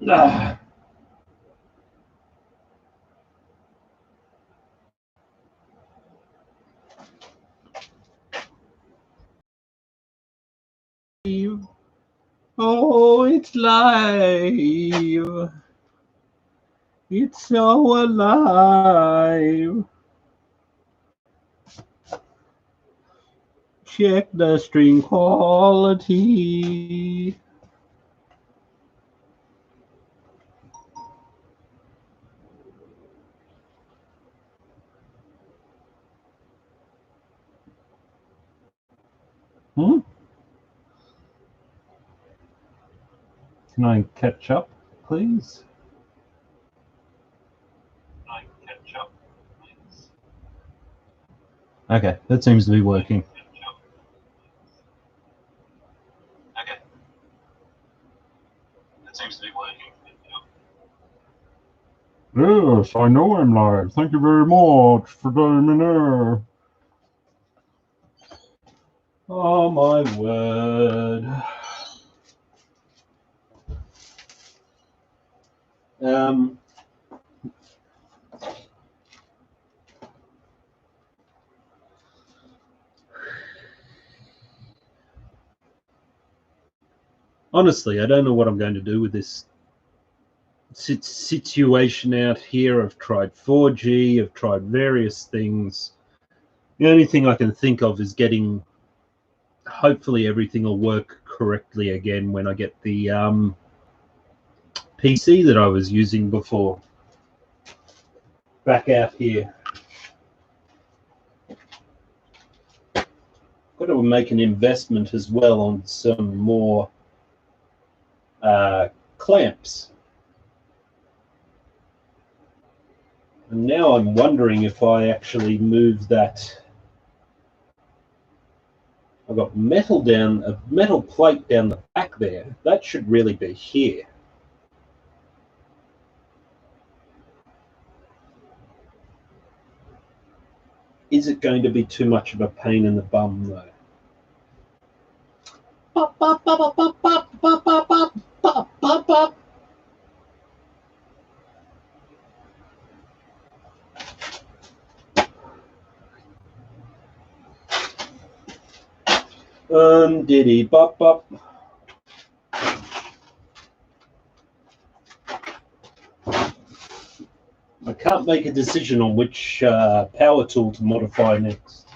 Ah. Oh, it's live. It's so alive. Check the string quality. Hmm? Can I catch up, please? Okay, that seems to be working. Yes, I know I'm live. Thank you very much for letting me know. Oh my word. Honestly, I don't know what I'm going to do with this situation out here. I've tried 4G, I've tried various things. The only thing I can think of is getting, hopefully everything will work correctly again when I get the PC that I was using before back out here. Got to make an investment as well on some more clamps. And now I'm wondering if I actually move that. I've got a metal plate down the back there. That should really be here. Is it going to be too much of a pain in the bum though? Bop, bop, bop, bop, bop, bop, bop, bop, bop, bop, bop. Diddy bop bop. I can't make a decision on which power tool to modify next.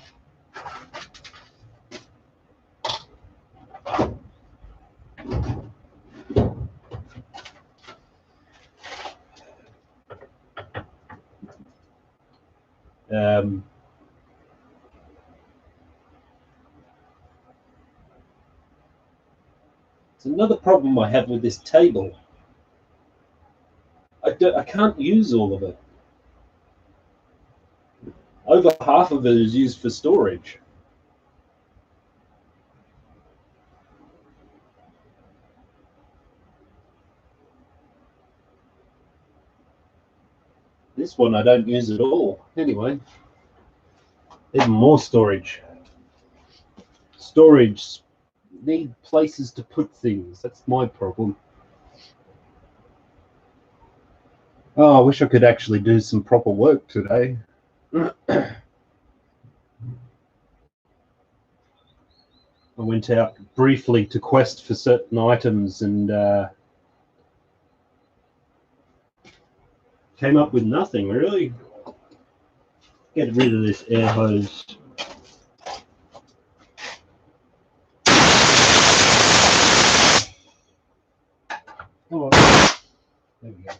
It's another problem I have with this table. I can't use all of it. Over half of it is used for storage. This one I don't use at all. Anyway, even more storage. Storage need places to put things. That's my problem. Oh, I wish I could actually do some proper work today. I went out briefly to quest for certain items and came up with nothing really. Get rid of this air hose. Come on. There we go.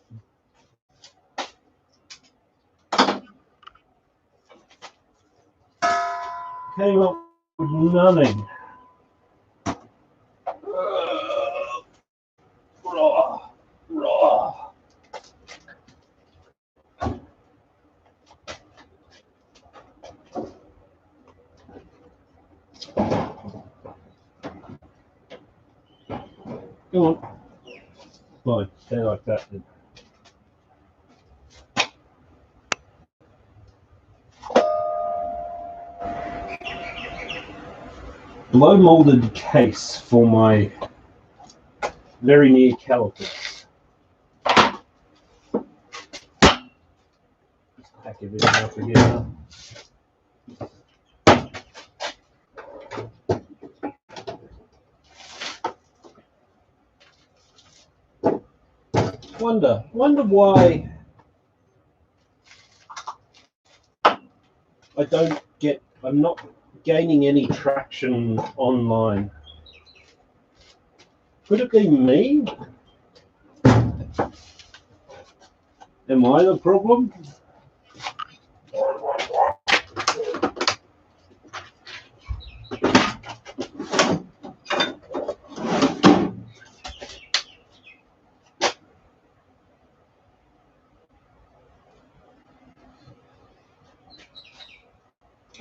Came up with nothing. Come on. Fine, stay like that then. Blow molded case for my very near calipers. give it enough again. Wonder why I'm not gaining any traction online. Could it be me? Am I the problem?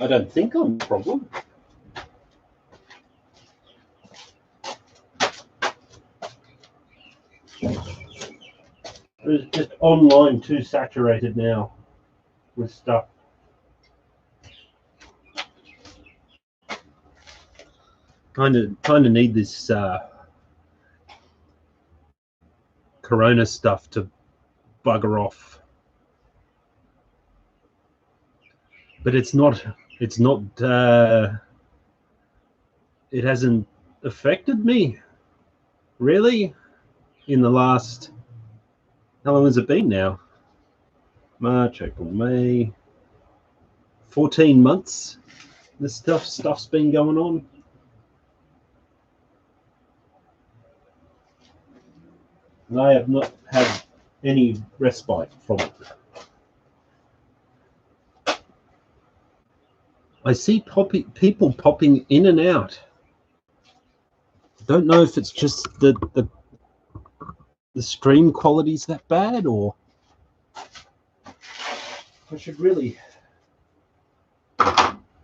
I don't think I'm the problem. It's just online too saturated now with stuff. Kind of need this Corona stuff to bugger off, but it's not. It hasn't affected me really in the last. How long has it been now? March, April, May. 14 months. This stuff's been going on. And I have not had any respite from it. I see people popping in and out. Don't know if it's just the stream quality's that bad, or I should really.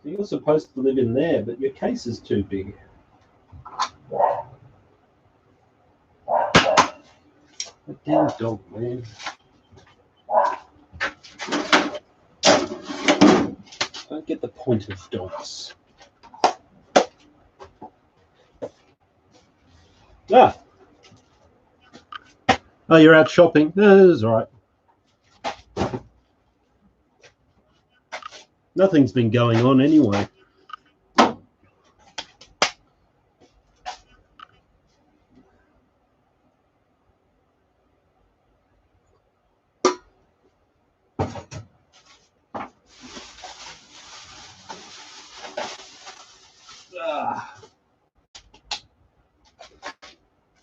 You're supposed to live in there, but your case is too big. A damn dog, man. I don't get the point of dogs. Ah. Oh, you're out shopping? No, that's all right. Nothing's been going on anyway.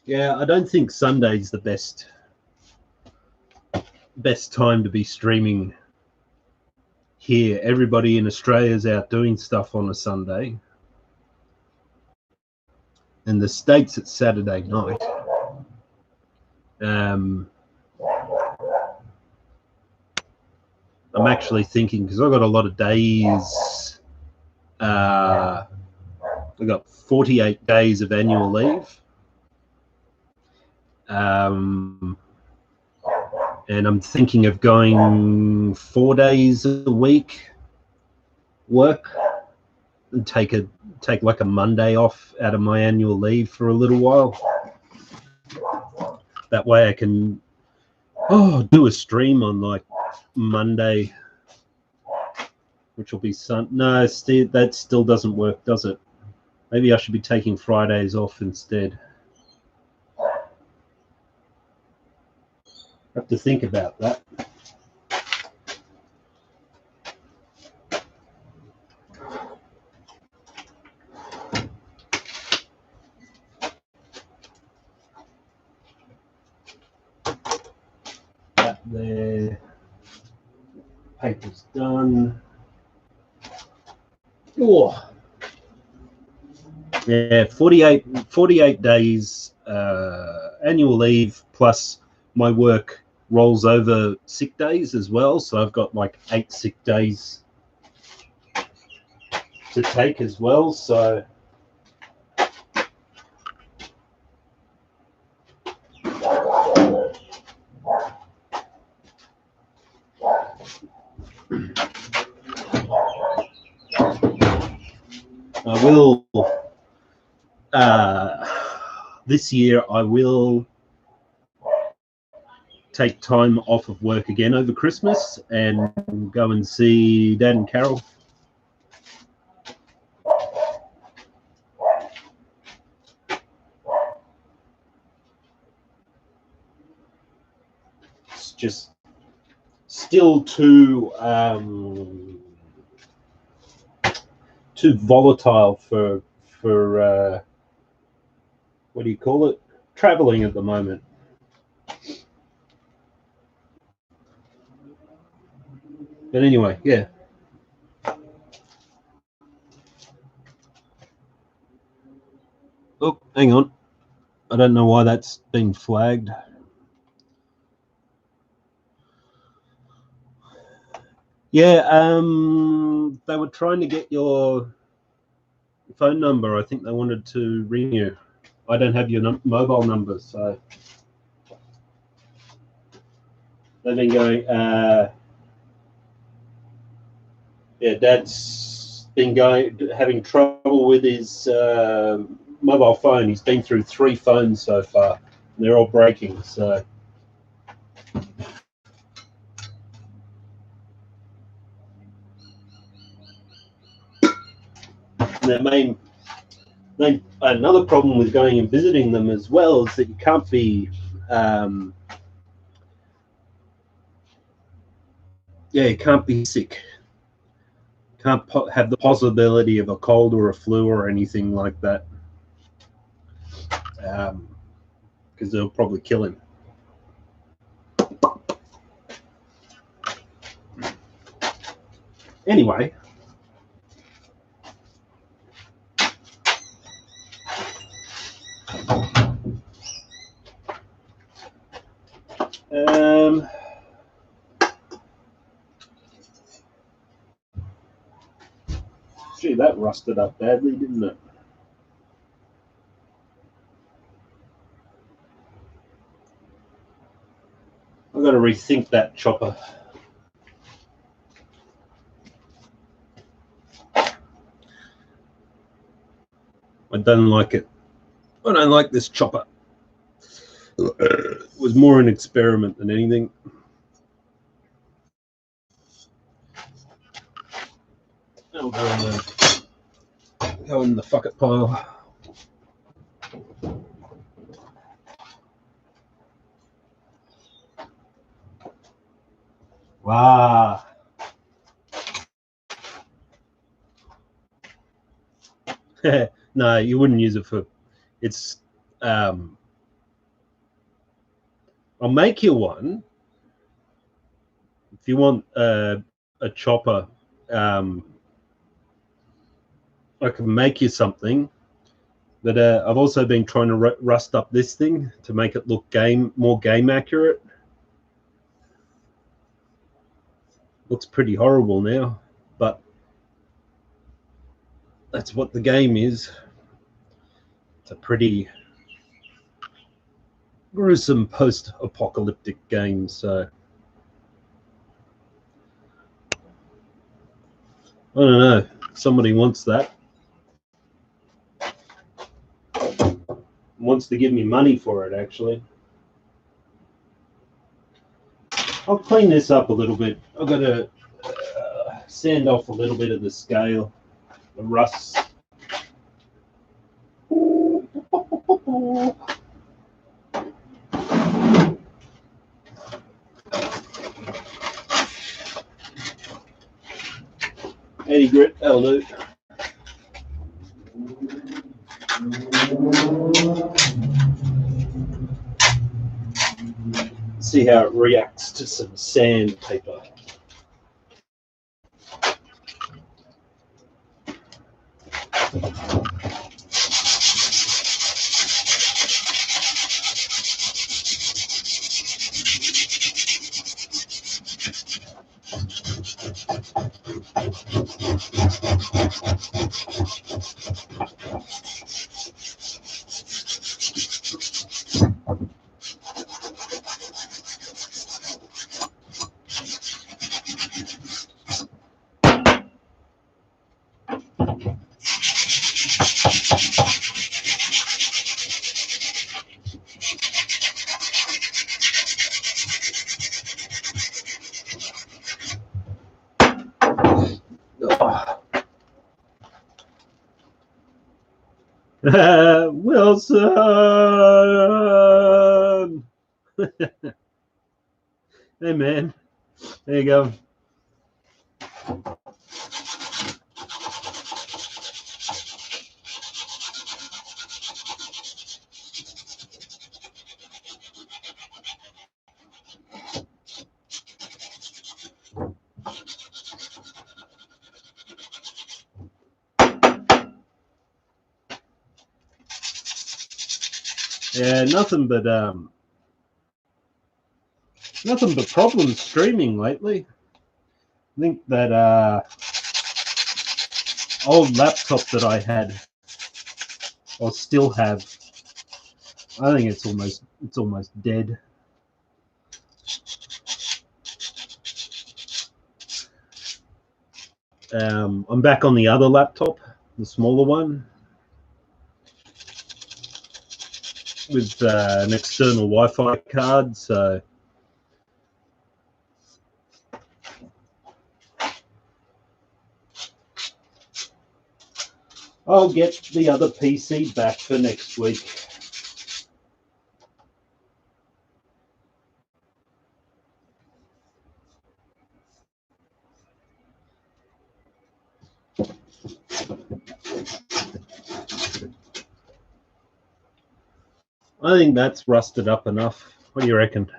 Yeah, I don't think Sunday's the best time to be streaming here. Everybody in Australia's out doing stuff on a Sunday. In the States, it's Saturday night. I'm actually thinking, because I've got a lot of days, I've got 48 days of annual leave. And I'm thinking of going 4 days a week work and take like a Monday off out of my annual leave for a little while. That way I can do a stream on like Monday, which will be No, that still doesn't work, does it? Maybe I should be taking Fridays off instead. I have to think about that. That there. Paper's done. Oh. Yeah, 48 days annual leave, plus my work rolls over sick days as well. So I've got like 8 sick days to take as well. So I will, this year I will take time off of work again over Christmas and go and see Dad and Carol. It's just still too volatile for what do you call it? Traveling at the moment. But anyway, yeah. Oh, hang on. I don't know why that's been flagged. Yeah, they were trying to get your phone number. I think they wanted to ring you. I don't have your mobile number, so they've been going, yeah, Dad's been having trouble with his mobile phone. He's been through 3 phones so far. And they're all breaking, so. And another problem with going and visiting them as well is that you can't be, you can't be sick. Can't have the possibility of a cold or a flu or anything like that, because they'll probably kill him. Anyway, gee, that rusted up badly, didn't it? I've got to rethink that chopper. I don't like it. I don't like this chopper. It was more an experiment than anything. I'll go in the fuck it pile. Wow. No, you wouldn't use it for. It's. I'll make you one if you want a chopper. I can make you something, but I've also been trying to rust up this thing to make it look more game accurate. Looks pretty horrible now, but that's what the game is. It's a pretty gruesome post-apocalyptic game, so I don't know. Somebody wants that. Wants to give me money for it, actually. I'll clean this up a little bit. I've got to sand off a little bit of the scale, the rust. Eddie grit, that'll do. See how it reacts to some sandpaper. Wilson. Hey man, there you go. Yeah, nothing but problems streaming lately. I think that old laptop that I had, or still have, I think it's almost dead. I'm back on the other laptop, the smaller one, with an external Wi-Fi card. So I'll get the other PC back for next week. I think that's rusted up enough. What do you reckon?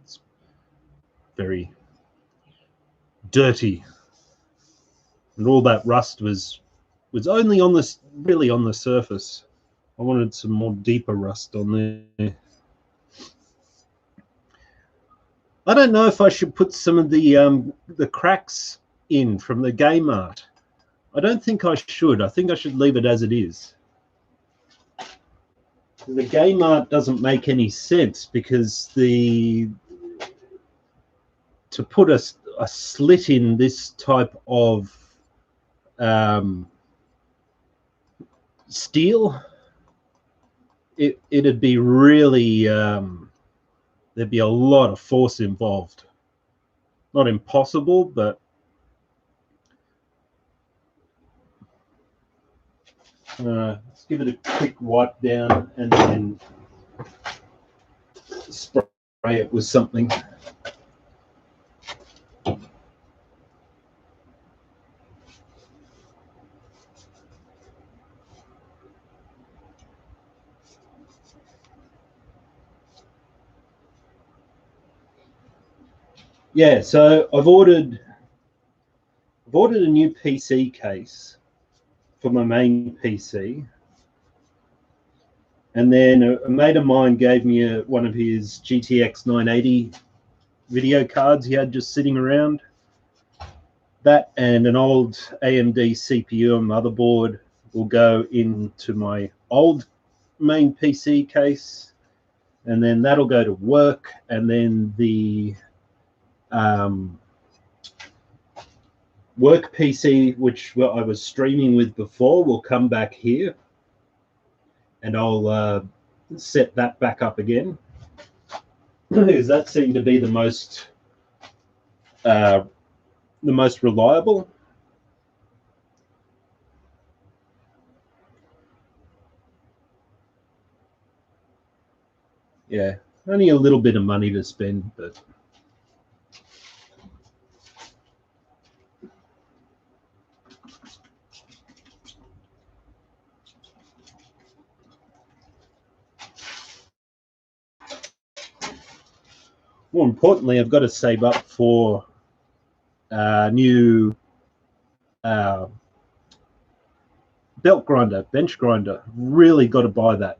It's very dirty, and all that rust was only on this, really on the surface. I wanted some more deeper rust on there. I don't know if I should put some of the cracks in from the game art. I don't think I should. I think I should leave it as it is. The game art doesn't make any sense because to put a slit in this type of steel, it'd be really there'd be a lot of force involved. Not impossible, but let's give it a quick wipe down and then spray it with something. Yeah, so I've ordered a new PC case for my main PC, and then a mate of mine gave me one of his GTX 980 video cards he had just sitting around. That and an old AMD CPU and motherboard will go into my old main PC case, and then that'll go to work, and then the work PC, which I was streaming with before, will come back here, and I'll set that back up again, because that seemed to be the most reliable. Yeah, only a little bit of money to spend, but more importantly, I've got to save up for new belt grinder, bench grinder. Really got to buy that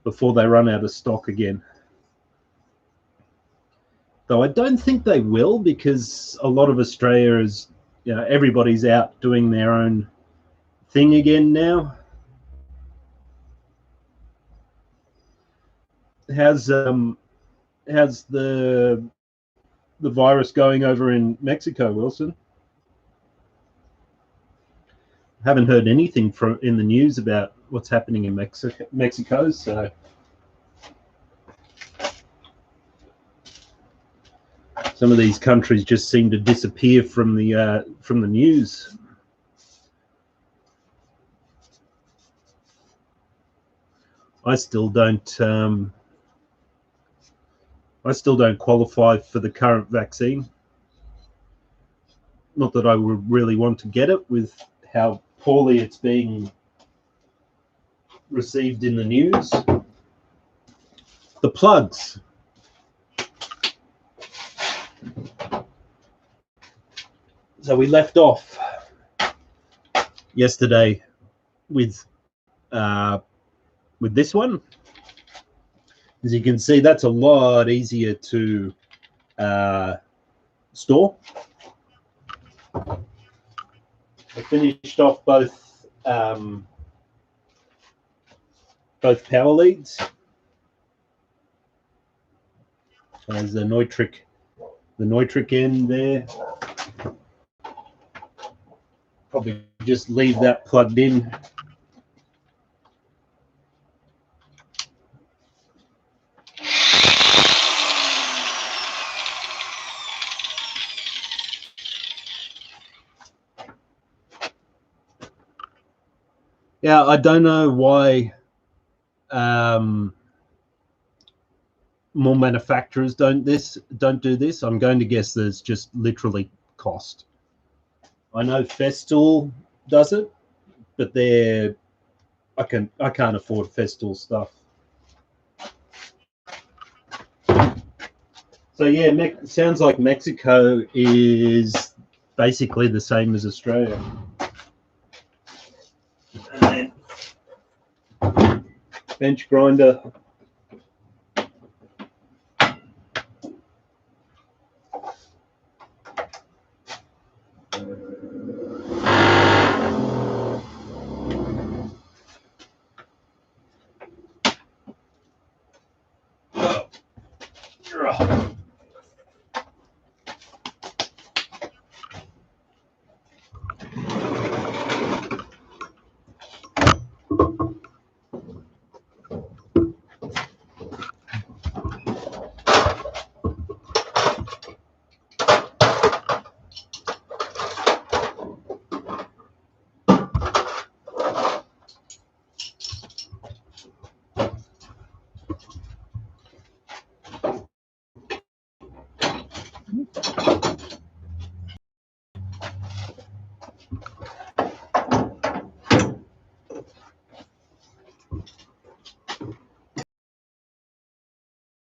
before they run out of stock again. Though I don't think they will, because a lot of Australia is, everybody's out doing their own thing again now. How's the virus going over in Mexico, Wilson? Haven't heard anything in the news about what's happening in Mexico. So Some of these countries just seem to disappear from the news. I still don't qualify for the current vaccine. Not that I would really want to get it with how poorly it's being received in the news. The plugs. So we left off yesterday with this one. As you can see, that's a lot easier to store. I finished off both power leads. So there's the nitric end there. Probably just leave that plugged in. Yeah, I don't know why more manufacturers don't do this. I'm going to guess there's just literally cost. I know Festool does it, but I can't afford Festool stuff. So yeah, sounds like Mexico is basically the same as Australia. And then bench grinder.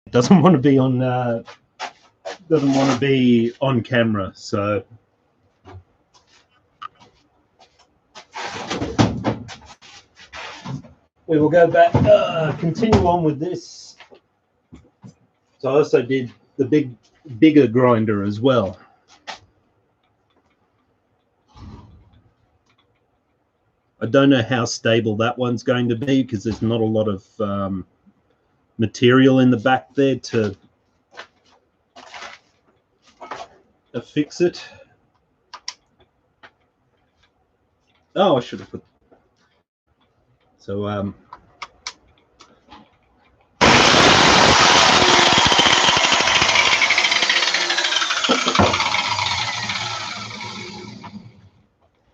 Doesn't want to be on camera, so we will go back, continue on with this. So I also did the bigger grinder as well. I don't know how stable that one's going to be because there's not a lot of material in the back there to fix it. Oh, I should have put. So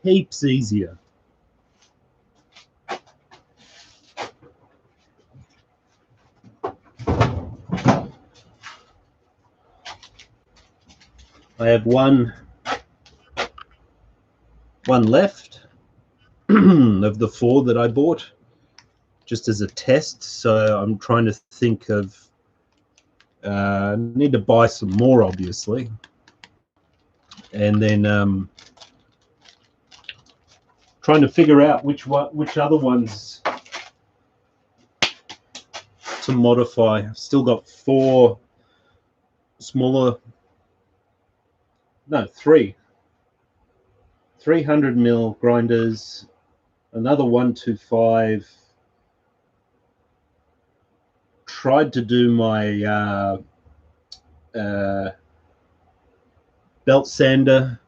heaps easier. I have one left of the 4 that I bought just as a test. So I'm trying to think of need to buy some more, obviously, and then trying to figure out which other ones to modify. I've still got 4 smaller, no, 3 300 mil grinders, another 125. Tried to do my belt sander.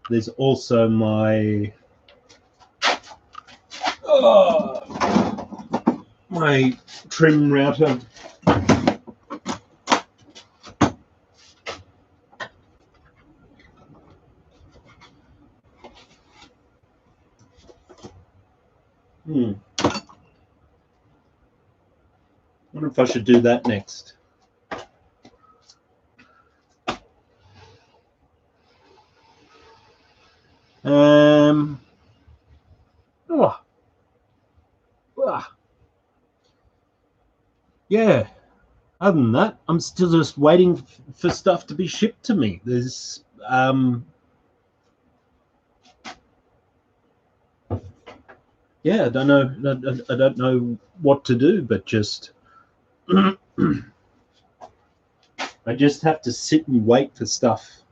There's also my my trim router. Wonder if I should do that next. Yeah. Other than that, I'm still just waiting for stuff to be shipped to me. There's yeah, I don't know. I don't know what to do, but just I just have to sit and wait for stuff,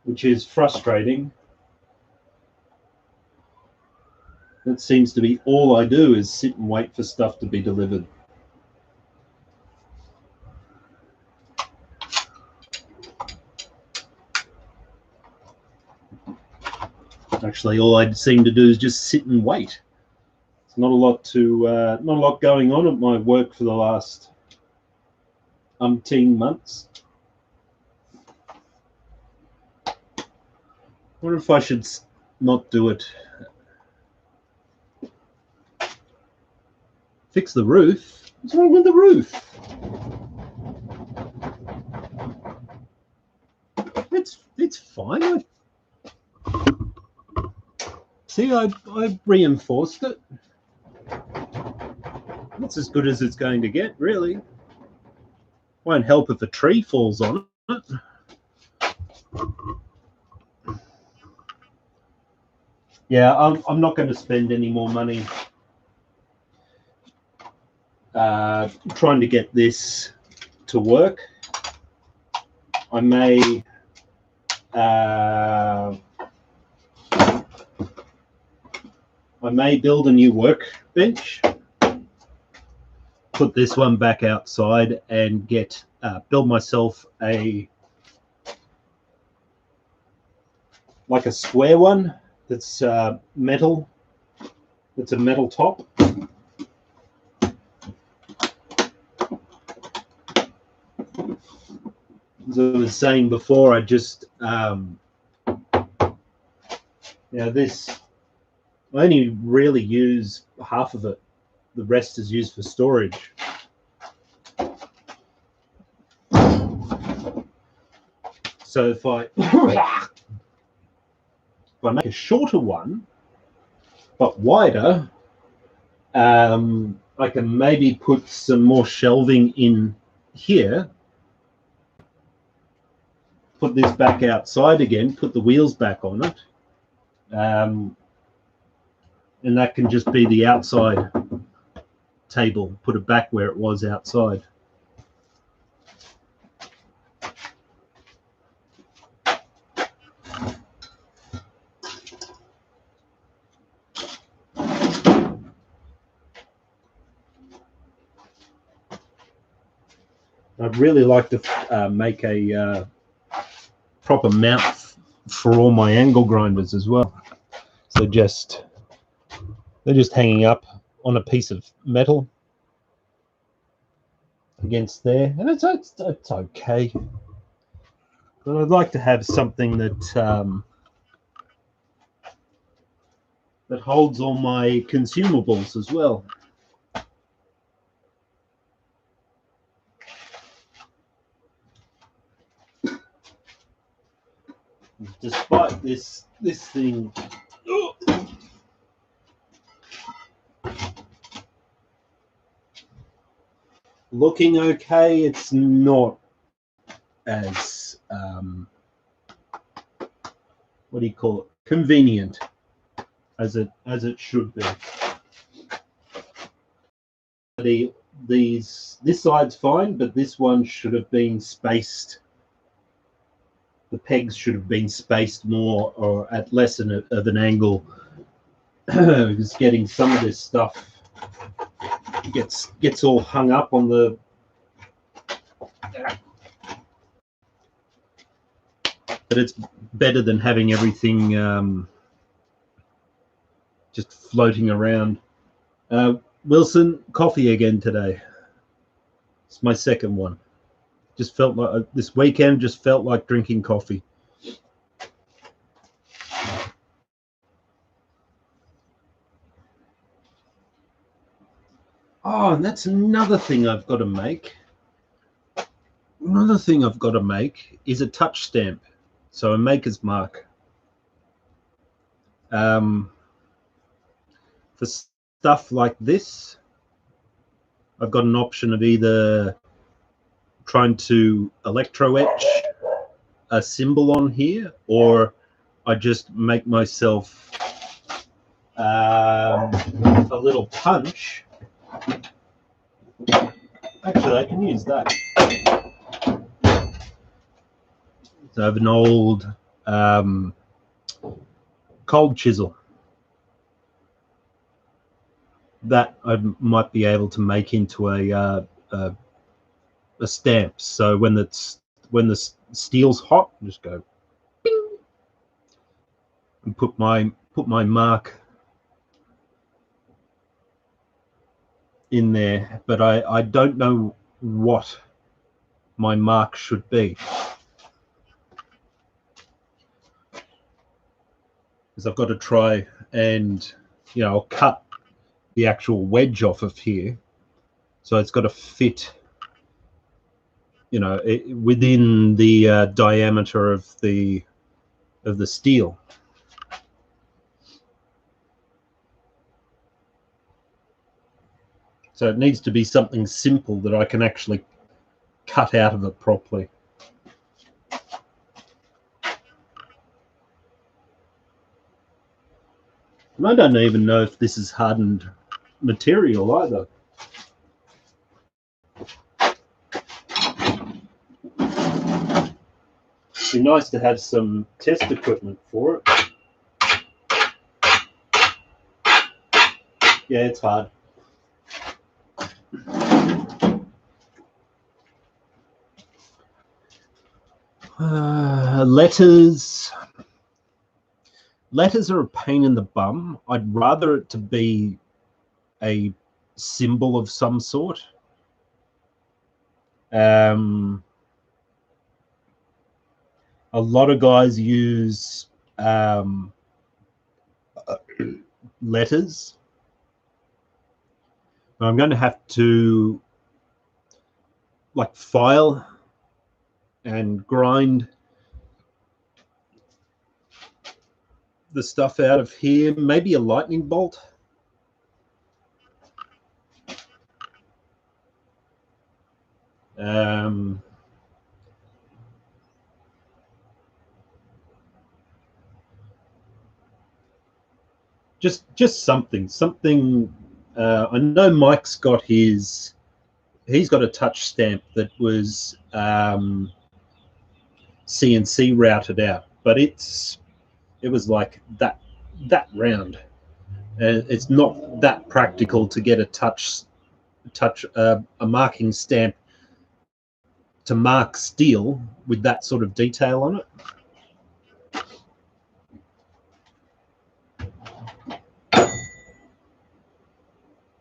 which is frustrating. That seems to be all I do is sit and wait for stuff to be delivered. Actually, all I seem to do is just sit and wait. It's not a lot going on at my work for the last umpteen months. I wonder if I should not do it. Fix the roof? What's wrong with the roof? It's fine. See, I reinforced it. That's as good as it's going to get, really. Won't help if a tree falls on it. Yeah, I'm not going to spend any more money trying to get this to work. I may build a new workbench, put this one back outside, and get build myself a square one that's metal. It's a metal top. As I was saying before, I just this I only really use half of it. The rest is used for storage. So if I make a shorter one, but wider, I can maybe put some more shelving in here, put this back outside again, put the wheels back on it, and that can just be the outside table, put it back where it was outside. I'd really like to make a proper mount for all my angle grinders as well. So they're just hanging up on a piece of metal against there, and it's okay. But I'd like to have something that that holds all my consumables as well. Despite this thing looking okay, it's not as what do you call it? Convenient as it should be. This side's fine, but this one should have been spaced. The pegs should have been spaced more, or at less of an angle. Because getting some of this stuff gets all hung up on the. But it's better than having everything just floating around. Wilson, coffee again today. It's my second one. Just felt like this weekend just felt like drinking coffee. Oh, and that's another thing I've got to make. Another thing I've got to make is a touch stamp. So a maker's mark. For stuff like this, I've got an option of either trying to electro etch a symbol on here, or I just make myself a little punch. Actually, I can use that. So I have an old cold chisel that I might be able to make into a stamp. So when the steel's hot, just go bing, and put my mark in there. But I don't know what my mark should be, because I've got to try and, you know, I'll cut the actual wedge off of here, so it's got to fit, you know, within the diameter of the steel. So it needs to be something simple that I can actually cut out of it properly. And I don't even know if this is hardened material either. It'd be nice to have some test equipment for it. Yeah, it's hard. Letters. Letters are a pain in the bum. I'd rather it to be a symbol of some sort. A lot of guys use letters. I'm going to have to like file and grind the stuff out of here. Maybe a lightning bolt. Just something. I know Mike's got his. He's got a touch stamp that was CNC routed out, but it was like that round, and it's not that practical to get a a marking stamp to mark steel with that sort of detail on it.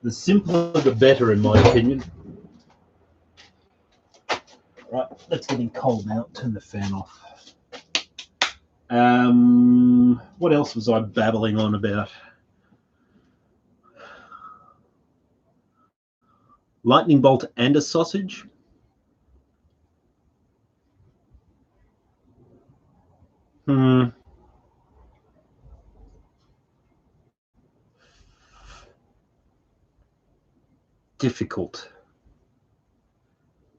The simpler the better, in my opinion. Right, that's getting cold now. Turn the fan off. What else was I babbling on about? Lightning bolt and a sausage. Difficult.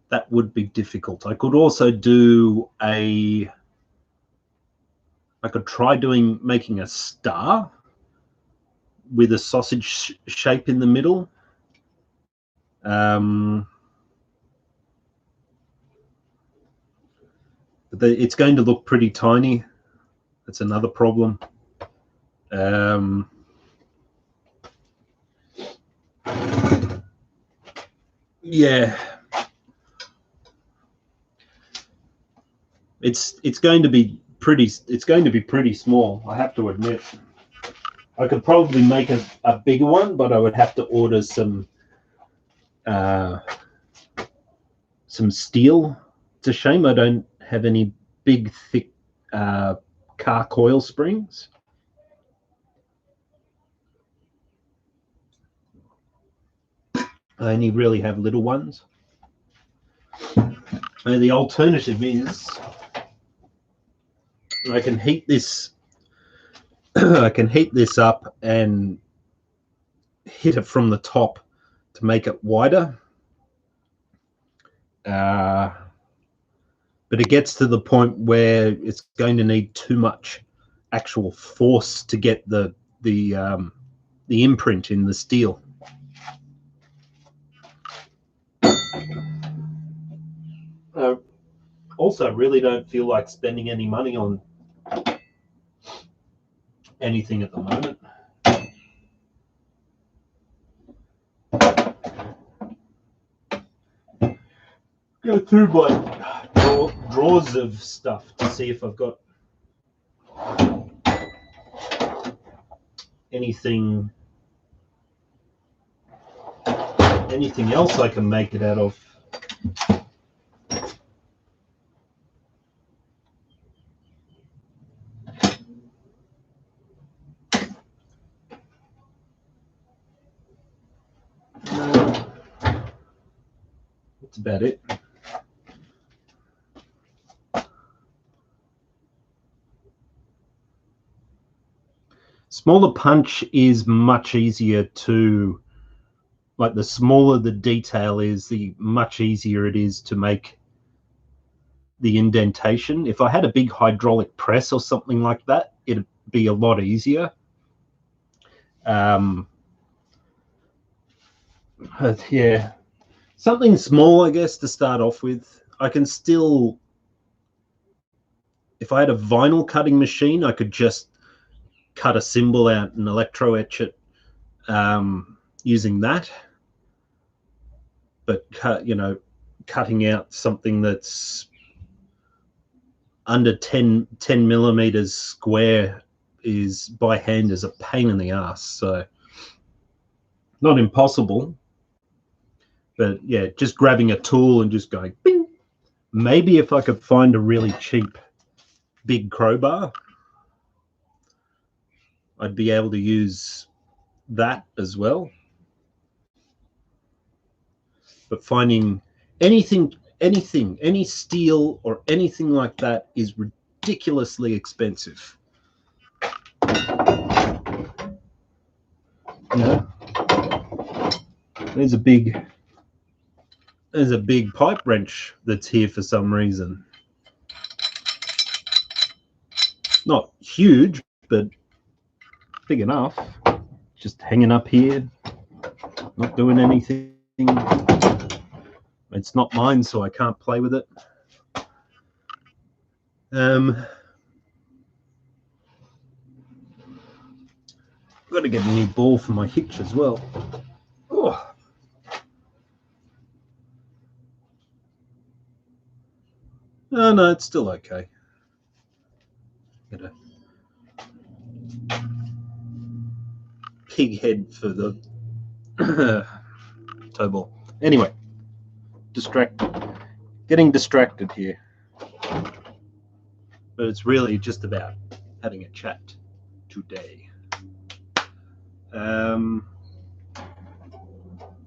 That would be difficult. I could also do I could try making a star with a sausage shape in the middle. It's going to look pretty tiny. That's another problem. Yeah, it's going to be pretty small, I have to admit. I could probably make a bigger one, but I would have to order some steel. It's a shame I don't have any big, thick car coil springs. I only really have little ones. And the alternative is I can heat this I can heat this up and hit it from the top to make it wider. But it gets to the point where it's going to need too much actual force to get the imprint in the steel. Also, really don't feel like spending any money on anything at the moment. Go through my drawers of stuff to see if I've got anything else I can make it out of. No, that's about it. Smaller punch is much easier to, like, the smaller the detail is, the much easier it is to make the indentation. If I had a big hydraulic press or something like that, it'd be a lot easier. But yeah, something small, I guess, to start off with. I can still, if I had a vinyl cutting machine, I could just cut a symbol out and electro etch it using that. But cutting out something that's under 10 millimeters square is by hand is a pain in the ass. So not impossible, but yeah, just grabbing a tool and just going bing. Maybe if I could find a really cheap big crowbar, I'd be able to use that as well. But finding any steel or anything like that is ridiculously expensive. Yeah. There's a big pipe wrench that's here for some reason. Not huge, but big enough. Just hanging up here, not doing anything. It's not mine, so I can't play with it. I've got to get a new ball for my hitch as well. Oh. Oh, no, it's still okay. Get a pig head for the toe ball. Anyway, getting distracted here. But it's really just about having a chat today.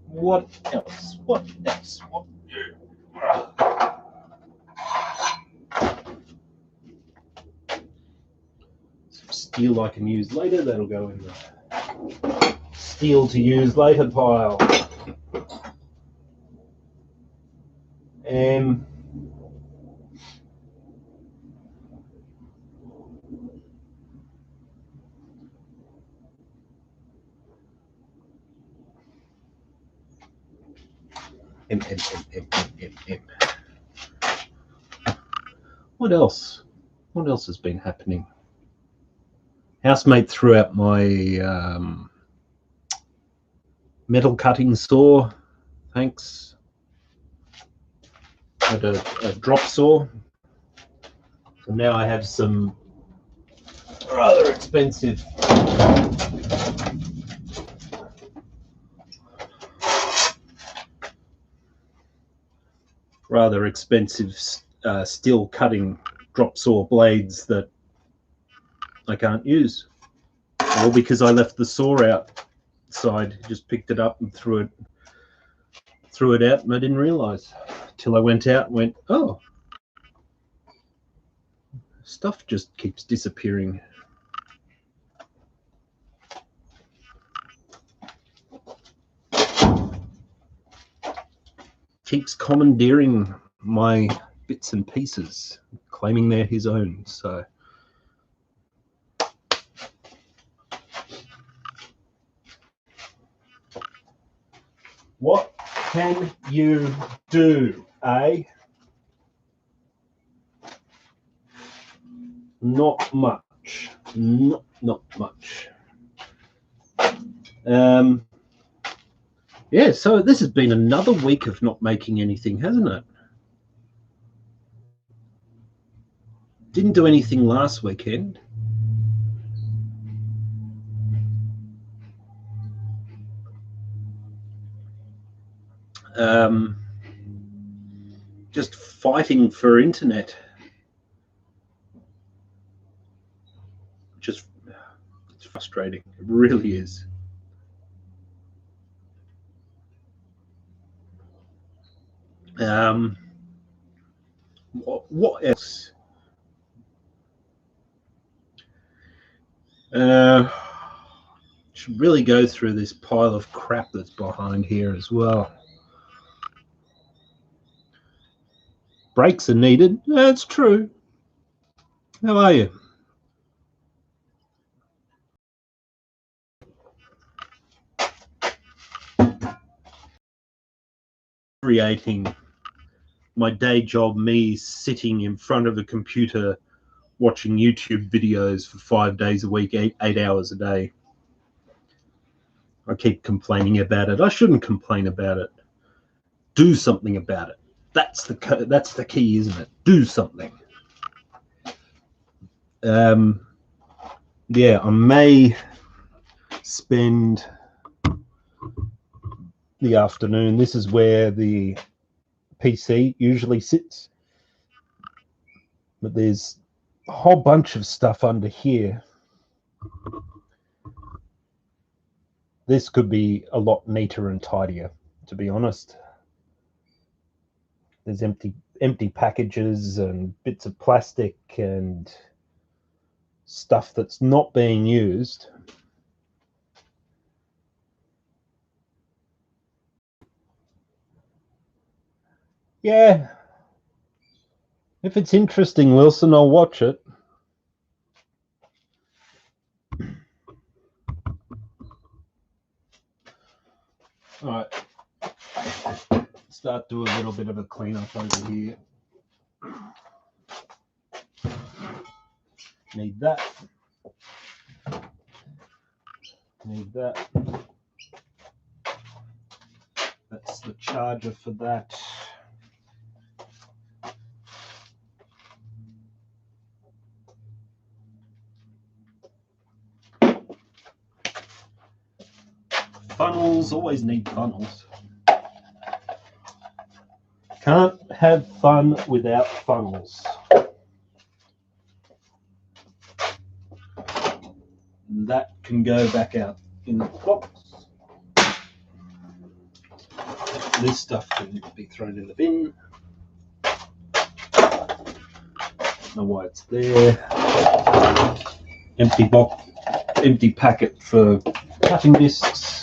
What else? Some steel I can use later. That'll go in the steel to use later pile. What else? What else has been happening? Housemate threw out my metal cutting saw. Thanks. Had a drop saw. So now I have some rather expensive steel cutting drop saw blades that I can't use, all because I left the saw outside. Just picked it up and threw it threw it out and I didn't realise till I went out and went, oh, stuff just keeps disappearing. Keeps commandeering my bits and pieces, claiming they're his own. So what can you do, eh? Not much. Not much. Yeah, so this has been another week of not making anything, hasn't it? Didn't do anything last weekend. Just fighting for internet. Just, it's frustrating. It really is. What else? Should really go through this pile of crap that's behind here as well. Brakes are needed. That's true. How are you? Creating my day job, me sitting in front of a computer watching YouTube videos for 5 days a week, 8 hours a day. I keep complaining about it. I shouldn't complain about it. Do something about it. That's the key, isn't it? Do something. Yeah, I may spend the afternoon. This is where the PC usually sits, but there's a whole bunch of stuff under here. This could be a lot neater and tidier, to be honest. There's empty packages and bits of plastic and stuff that's not being used. Yeah. If it's interesting, Wilson, I'll watch it. All right. Start do a little bit of a cleanup over here. Need that. Need that. That's the charger for that. Funnels, always need funnels. Can't have fun without funnels. That can go back out in the box. This stuff can be thrown in the bin. Don't know why it's there. Empty box, empty packet for cutting discs.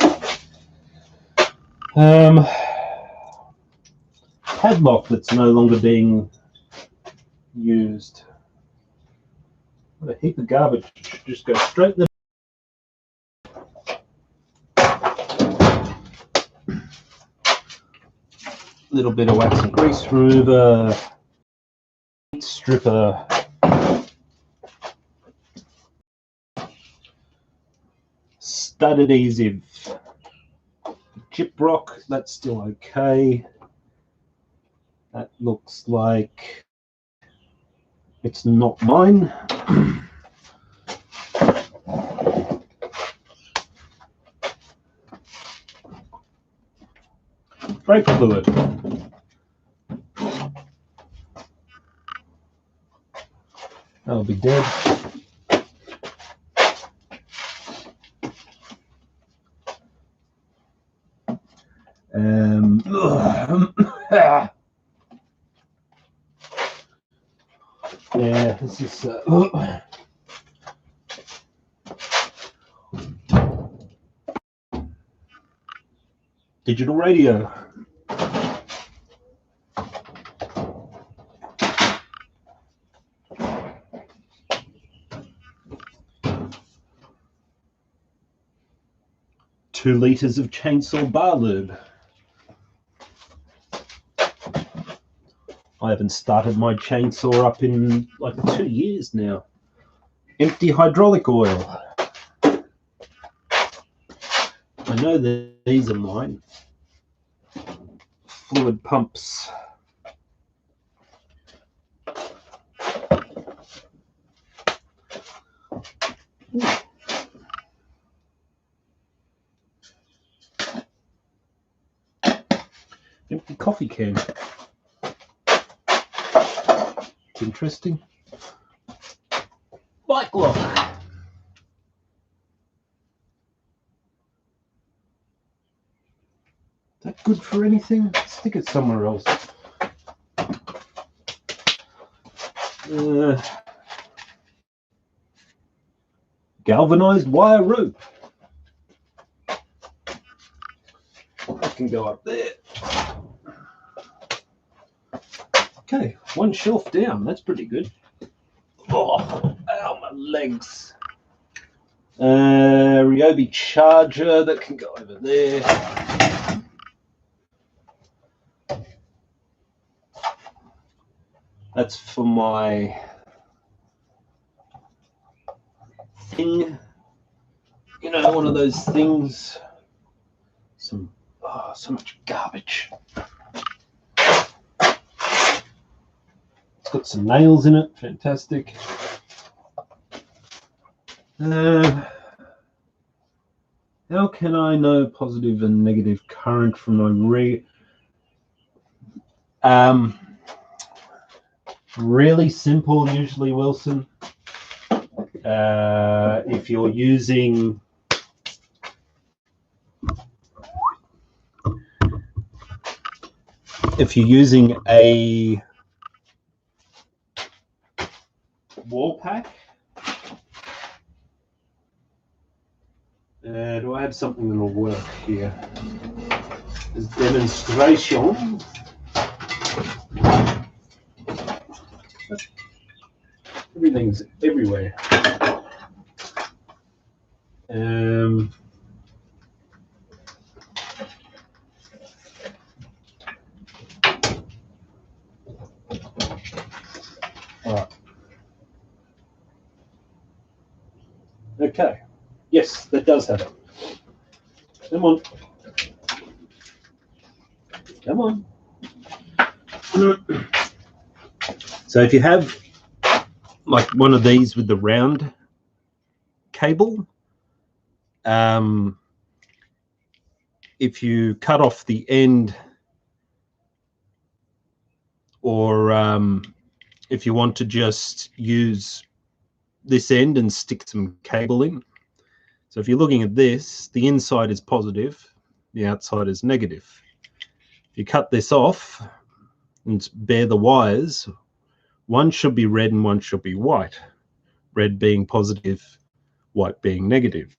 Padlock that's no longer being used. What a heap of garbage. Just go straight in the little bit of wax and grease remover, stripper, stud adhesive, chip rock, that's still okay. That looks like it's not mine. Brake fluid. That'll be dead. Yeah, this is digital radio. Two litres of chainsaw bar lube. I haven't started my chainsaw up in like 2 years now. Empty hydraulic oil. I know that these are mine. Fluid pumps. Empty coffee can. Interesting. Bike lock. Is that good for anything? Stick it somewhere else. Galvanized wire rope. That can go up there. Okay, one shelf down. That's pretty good. Oh, ow, my legs. Ryobi charger that can go over there. That's for my thing. You know, one of those things. So much garbage. It's got some nails in it. Fantastic. How can I know positive and negative current from my really simple, usually, Wilson. If you're using a wall pack, do I have something that'll work here? As demonstration. Everything's everywhere. All right. Okay. Yes, that does have it. Come on. Come on. So if you have like one of these with the round cable, if you cut off the end, or if you want to just use this end and stick some cable in. So if you're looking at this, the inside is positive, the outside is negative. If you cut this off and bare the wires, one should be red and one should be white. Red being positive, white being negative.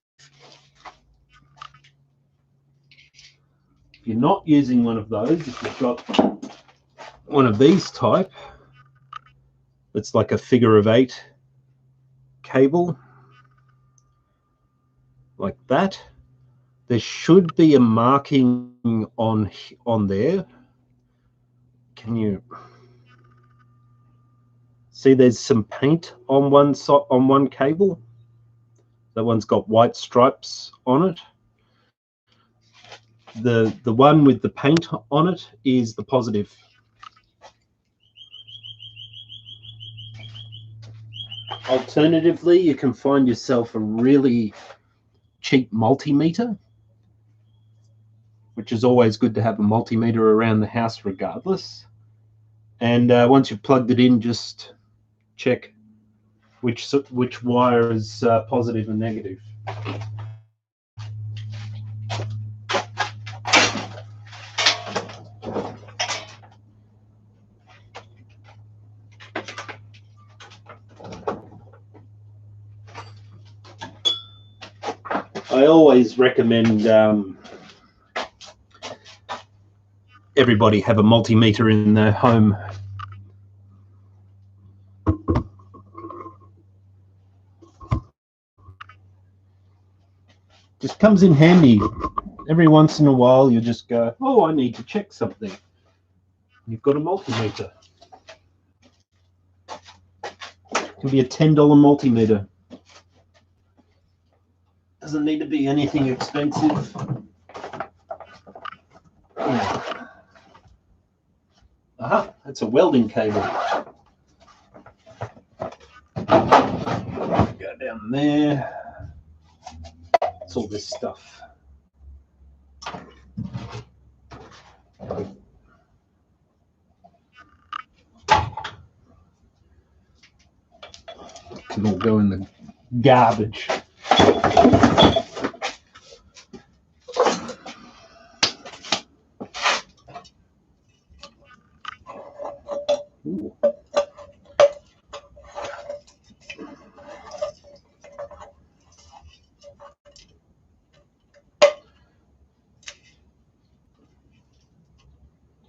If you're not using one of those, if you've got one of these type, it's like a figure of 8 cable, like that. There should be a marking on there. Can you see? There's some paint on one side, on one cable. That one's got white stripes on it. The one with the paint on it is the positive. Alternatively, you can find yourself a really cheap multimeter, which is always good to have a multimeter around the house regardless. And once you've plugged it in, just check which wire is positive and negative. I always recommend everybody have a multimeter in their home. Just comes in handy. Every once in a while you just go, oh, I need to check something. You've got a multimeter. It can be a $10 multimeter. Doesn't need to be anything expensive. Aha, that's a welding cable. Go down there. It's all this stuff. Can all go in the garbage. Ooh.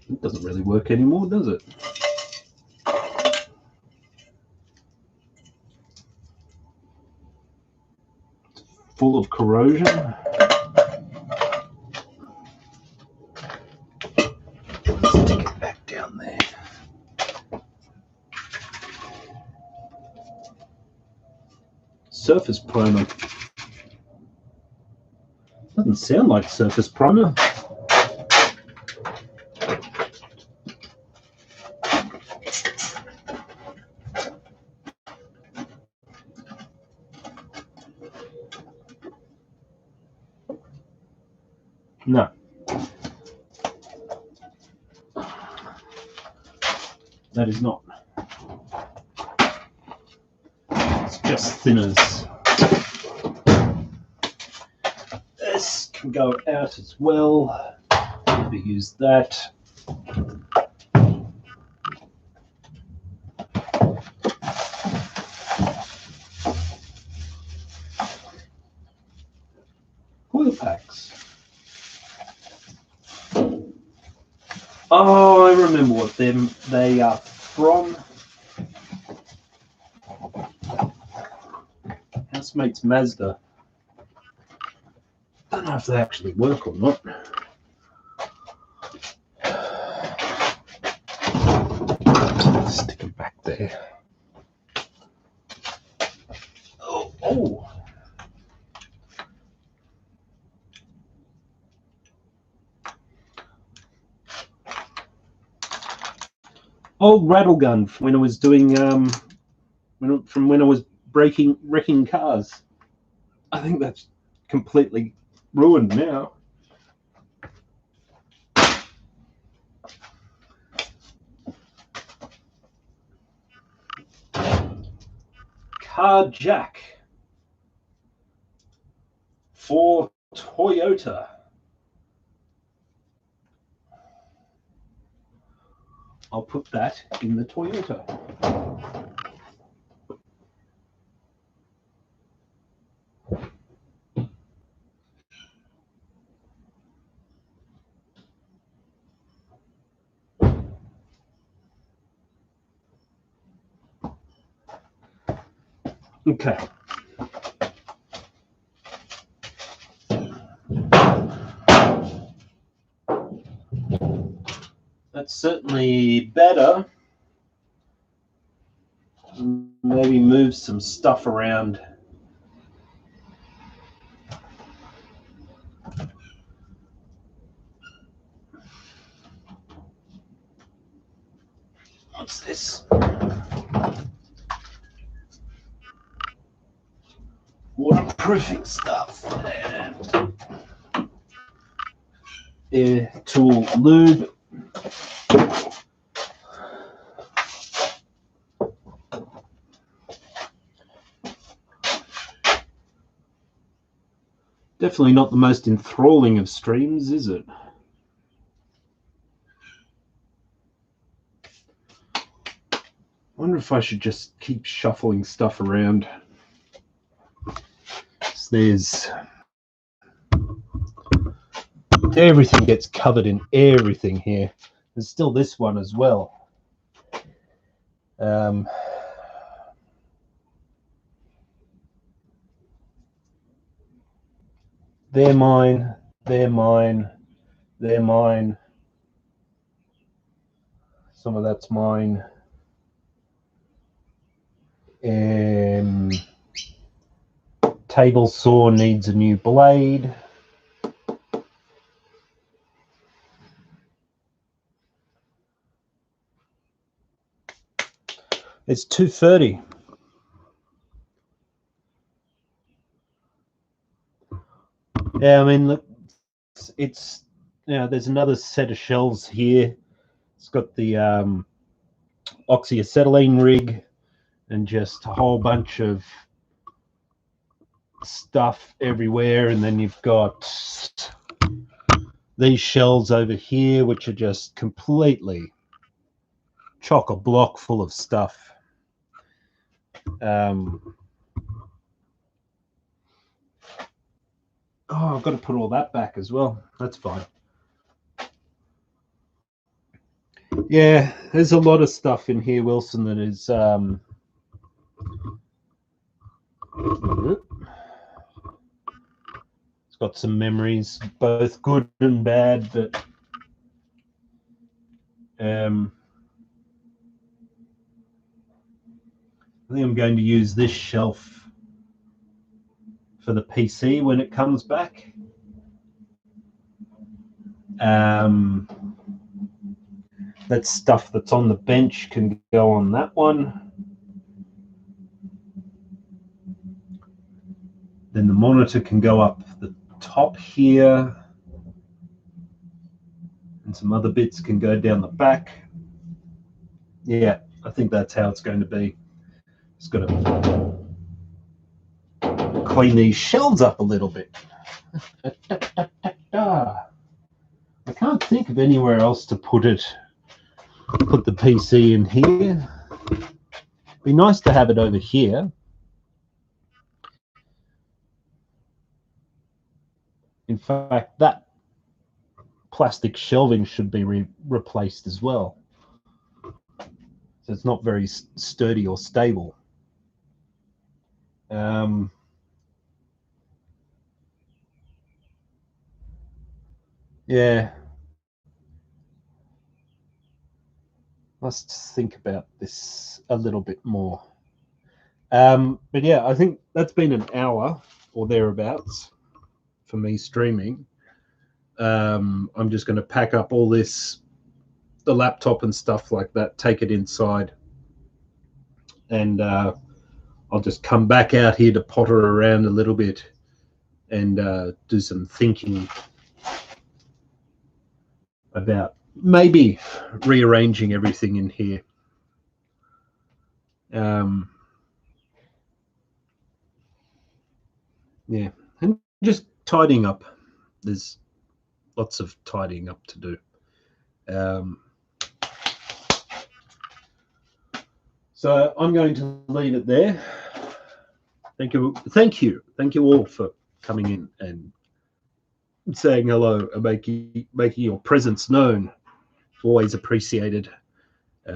It doesn't really work anymore, does it? It's full of corrosion. Stick it back down there. Surface primer. Doesn't sound like surface primer. No. That is not. It's just thinners. This can go out as well. We use that. Coil packs. Oh, I remember what they are from. Housemates Mazda. Don't know if they actually work or not. Stick them back there. Oh. Old rattle gun from when I was doing from when I was wrecking cars. I think that's completely ruined now. Car jack for Toyota. I'll put that in the Toyota. Okay. That's certainly better. Maybe move some stuff around. What's this? Waterproofing stuff. And air tool lube. Definitely not the most enthralling of streams, is it? I wonder if I should just keep shuffling stuff around. So there's Everything gets covered in everything here. There's still this one as well. They're mine, they're mine, they're mine. Some of that's mine. Table saw needs a new blade. It's 2:30. Yeah, I mean, look, it's there's another set of shelves here. It's got the oxyacetylene rig and just a whole bunch of stuff everywhere, and then you've got these shelves over here which are just completely chock-a-block full of stuff. I've got to put all that back as well. That's fine. Yeah, there's a lot of stuff in here, Wilson, that is it's got some memories, both good and bad, but I think I'm going to use this shelf for the PC when it comes back. That stuff that's on the bench can go on that one. Then the monitor can go up the top here. And some other bits can go down the back. Yeah, I think that's how it's going to be. Just got to clean these shelves up a little bit. I can't think of anywhere else to put it. Put the PC in here. Be nice to have it over here. In fact, that plastic shelving should be replaced as well. So it's not very sturdy or stable. Yeah. Must think about this a little bit more. But yeah, I think that's been an hour or thereabouts for me streaming. I'm just going to pack up all this, the laptop and stuff like that, take it inside, and I'll just come back out here to potter around a little bit and do some thinking about maybe rearranging everything in here. Yeah, and just tidying up. There's lots of tidying up to do. So I'm going to leave it there. Thank you all for coming in and saying hello and making your presence known. It's always appreciated. Yeah,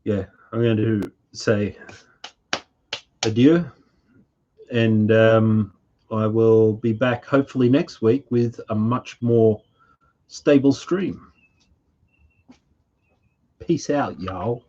I'm going to say adieu, and I will be back hopefully next week with a much more stable stream. Peace out, y'all.